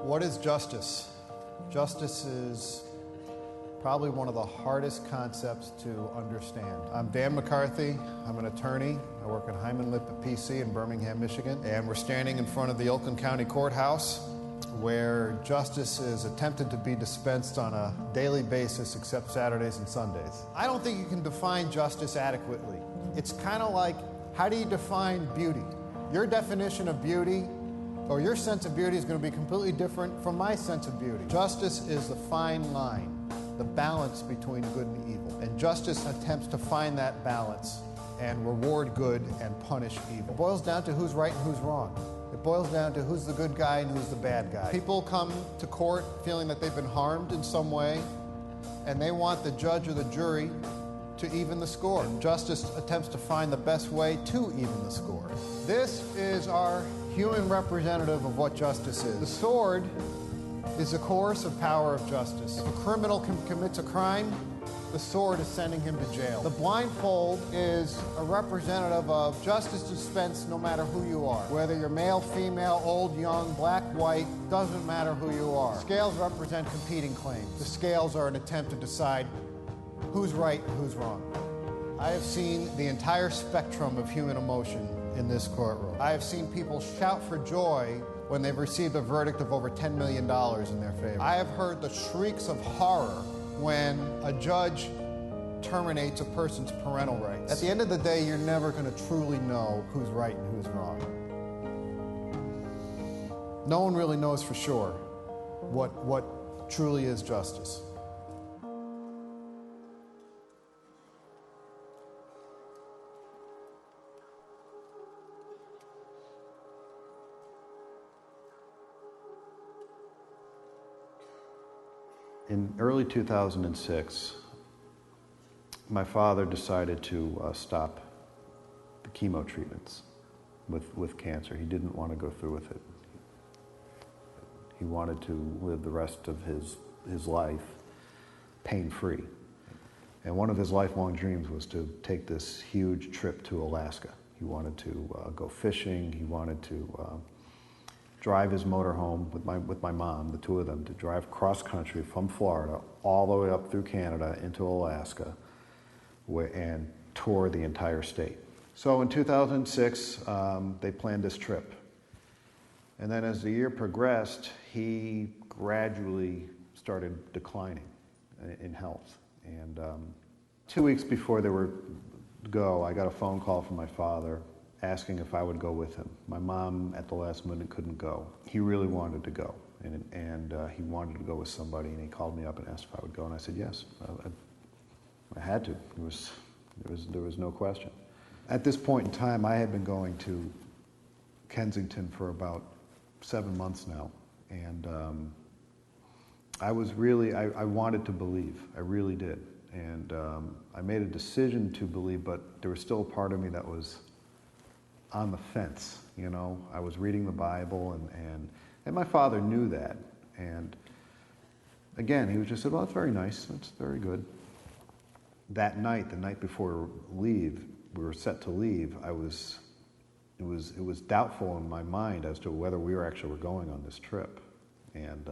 What is justice? Justice is probably one of the hardest concepts to understand. I'm Dan McCarthy. I'm an attorney. I work at Hyman Lippitt PC in Birmingham, Michigan. And we're standing in front of the Oakland County Courthouse where justice is attempted to be dispensed on a daily basis except Saturdays and Sundays. I don't think you can define justice adequately. It's kind of like, how do you define beauty? Your definition of beauty or your sense of beauty is going to be completely different from my sense of beauty. Justice is the fine line, the balance between good and evil. And justice attempts to find that balance and reward good and punish evil. It boils down to who's right and who's wrong. It boils down to who's the good guy and who's the bad guy. People come to court feeling that they've been harmed in some way, and they want the judge or the jury to even the score. And justice attempts to find the best way to even the score. This is our human representative of what justice is. The sword is the coercive power of justice. If a criminal commits a crime, the sword is sending him to jail. The blindfold is a representative of justice dispensed no matter who you are. Whether you're male, female, old, young, black, white, doesn't matter who you are. Scales represent competing claims. The scales are an attempt to decide who's right and who's wrong. I have seen the entire spectrum of human emotion in this courtroom. I have seen people shout for joy when they've received a verdict of over $10 million in their favor. I have heard the shrieks of horror when a judge terminates a person's parental rights. At the end of the day, you're never going to truly know who's right and who's wrong. No one really knows for sure what truly is justice. In early 2006, my father decided to stop the chemo treatments with cancer. He didn't want to go through with it. He wanted to live the rest of his life pain-free. And one of his lifelong dreams was to take this huge trip to Alaska. He wanted to go fishing. He wanted to drive his motorhome with my mom, the two of them, to drive cross-country from Florida all the way up through Canada into Alaska and tour the entire state. So in 2006, they planned this trip. And then as the year progressed, he gradually started declining in health. And 2 weeks before they were to go, I got a phone call from my father asking if I would go with him. My mom, at the last minute, couldn't go. He really wanted to go, and he wanted to go with somebody, and he called me up and asked if I would go, and I said yes. I had to. There was no question. At this point in time, I had been going to Kensington for about 7 months now, and I wanted to believe. I really did, and I made a decision to believe, but there was still a part of me that was on the fence, you know. I was reading the Bible, and my father knew that. And again, he was just said, well, that's very nice, that's very good. That night, the night before we were set to leave, it was doubtful in my mind as to whether we were going on this trip. And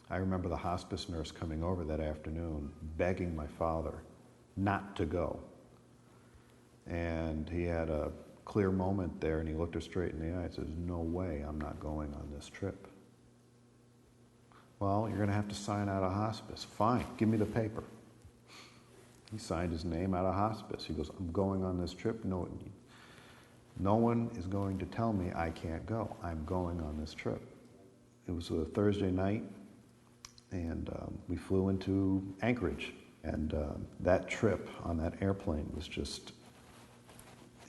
I remember the hospice nurse coming over that afternoon, begging my father not to go. And he had a clear moment there, and he looked her straight in the eye and says, no way, I'm not going on this trip. Well, you're going to have to sign out of hospice. Fine, give me the paper. He signed his name out of hospice. He goes, I'm going on this trip. No one is going to tell me I can't go. I'm going on this trip. It was a Thursday night, and we flew into Anchorage. And that trip on that airplane was just,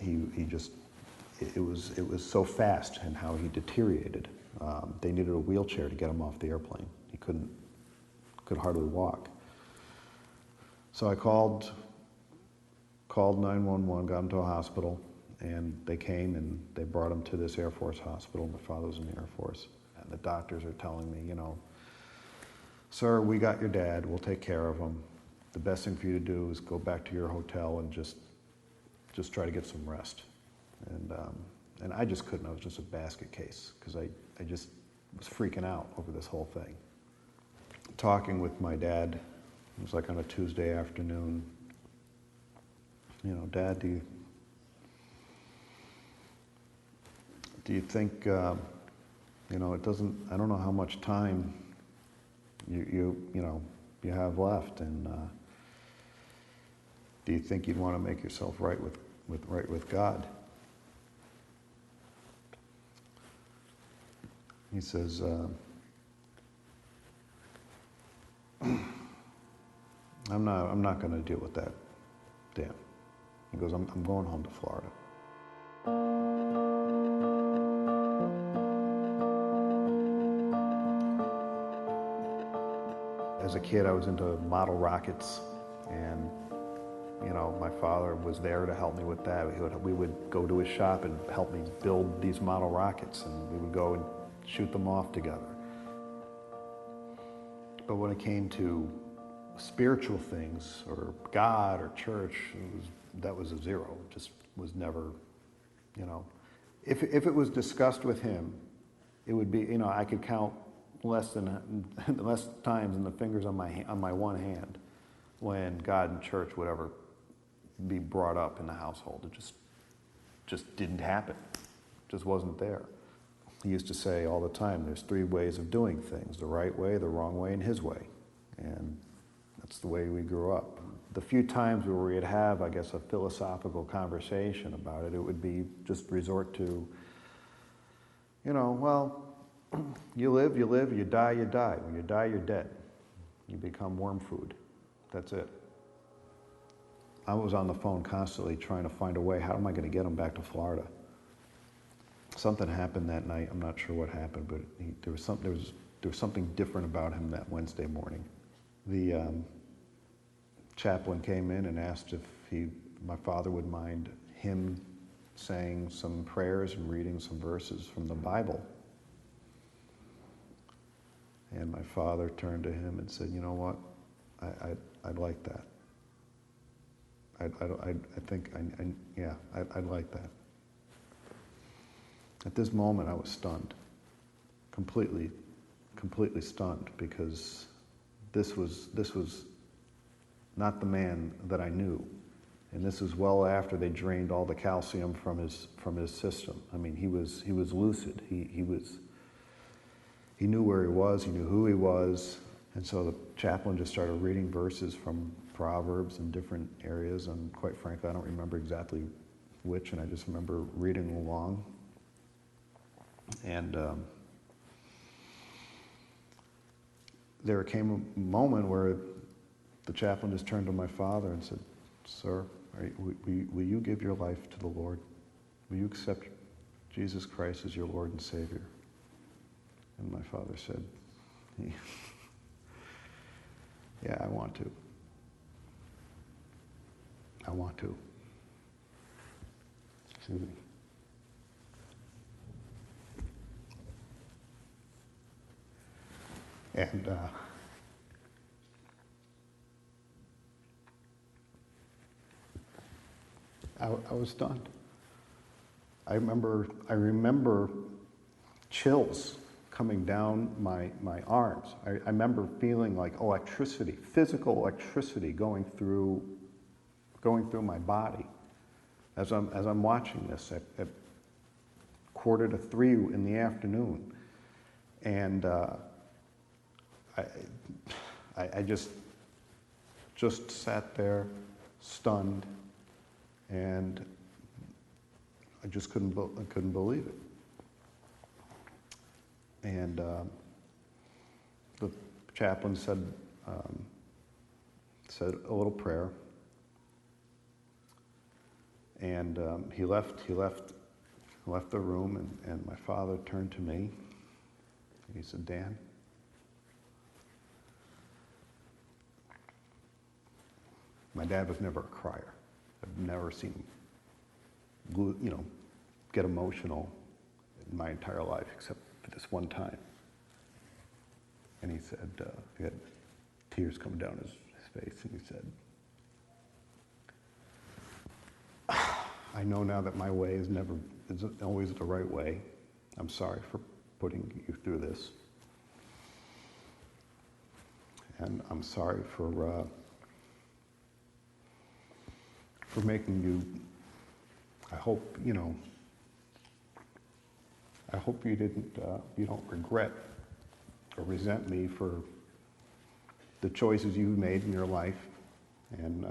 it was so fast in how he deteriorated. They needed a wheelchair to get him off the airplane. He could hardly walk. So I called 911, got him to a hospital, and they came and they brought him to this Air Force hospital. My father was in the Air Force. And the doctors are telling me, you know, sir, we got your dad, we'll take care of him. The best thing for you to do is go back to your hotel and just try to get some rest. And I just couldn't. I was just a basket case because was freaking out over this whole thing. Talking with my dad, it was like on a Tuesday afternoon. You know, Dad, do you think, you know, it doesn't, I don't know how much time you have left, and do you think you'd want to make yourself right with God? He says, I'm not going to deal with that, Dan. He goes, I'm going home to Florida. As a kid, I was into model rockets, and you know, my father was there to help me with that. We would go to his shop and help me build these model rockets, and we would go and shoot them off together. But when it came to spiritual things, or God, or church, that was a zero. It just was never, you know. If it was discussed with him, it would be, you know, I could count less times in the fingers on my one hand when God and church would ever be brought up in the household. It just didn't happen. It just wasn't there. He used to say all the time, there's 3 ways of doing things: the right way, the wrong way, and his way. And that's the way we grew up. The few times where we'd have, I guess, a philosophical conversation about it, it would be just resort to, you know, well, you live, you die, you die. When you die, you're dead. You become worm food. That's it. I was on the phone constantly trying to find a way, how am I going to get him back to Florida? Something happened that night. I'm not sure what happened, but there was something different about him that Wednesday morning. The chaplain came in and asked if my father would mind him saying some prayers and reading some verses from the Bible. And my father turned to him and said, you know what, I'd like that. I'd like that. At this moment, I was stunned, completely stunned, because this was not the man that I knew, and this was well after they drained all the calcium from his system. I mean, he was lucid. He knew where he was. He knew who he was, and so the chaplain just started reading verses from Proverbs in different areas, and quite frankly, I don't remember exactly which, and I just remember reading along. And there came a moment where the chaplain just turned to my father and said, sir, will you give your life to the Lord? Will you accept Jesus Christ as your Lord and Savior? And my father said, yeah, I want to. I want to. Excuse me. And I was stunned. I remember chills coming down my arms. I remember feeling like electricity, physical electricity going through my body as I'm watching this at 2:45 in the afternoon. And I just sat there stunned, and I just couldn't believe it. And the chaplain said a little prayer, and he left the room, and my father turned to me, and he said, Dan, my dad was never a crier. I've never seen him, get emotional in my entire life, except for this one time. And he said, he had tears coming down his face, and he said, I know now that my way isn't always the right way. I'm sorry for putting you through this. And I'm sorry for making you, I hope, I hope you don't regret or resent me for the choices you made in your life. And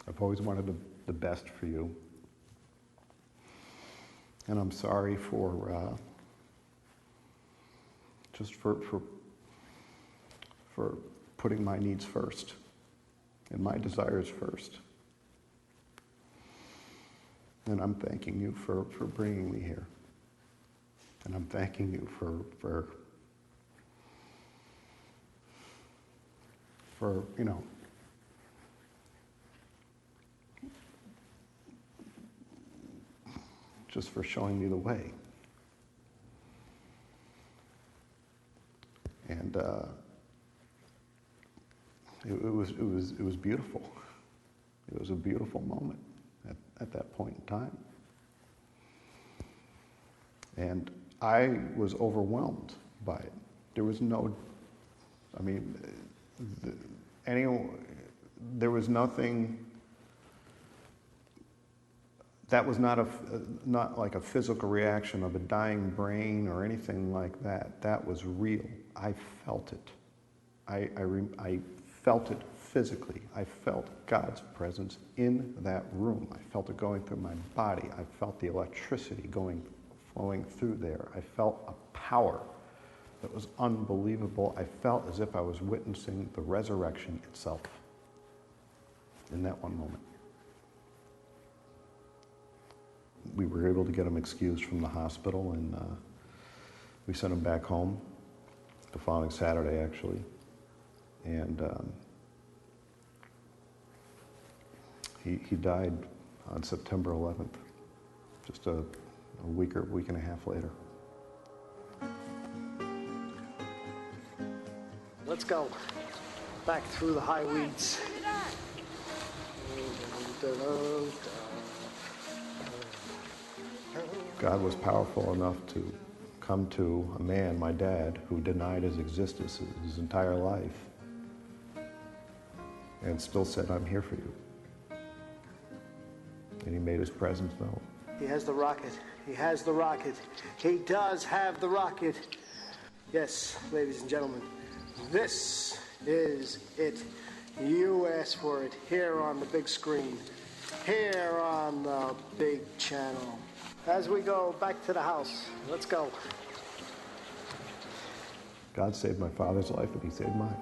I've always wanted the best for you. And I'm sorry for just for putting my needs first and my desires first. And I'm thanking you for bringing me here. And I'm thanking you for just for showing me the way. And it was beautiful. It was a beautiful moment at that point in time. And I was overwhelmed by it. There was no, there was nothing. That was not like a physical reaction of a dying brain or anything like that. That was real. I felt it. I felt it physically. I felt God's presence in that room. I felt it going through my body. I felt the electricity flowing through there. I felt a power that was unbelievable. I felt as if I was witnessing the resurrection itself in that one moment. We were able to get him excused from the hospital, and we sent him back home the following Saturday, actually. And he died on September 11th, just a week and a half later. Let's go back through the high weeds. God was powerful enough to come to a man, my dad, who denied his existence his entire life, and still said, "I'm here for you." And he made his presence known. He has the rocket. He has the rocket. He does have the rocket. Yes, ladies and gentlemen, this is it. You asked for it here on the big screen, here on the big channel. As we go back to the house, let's go. God saved my father's life, and he saved mine.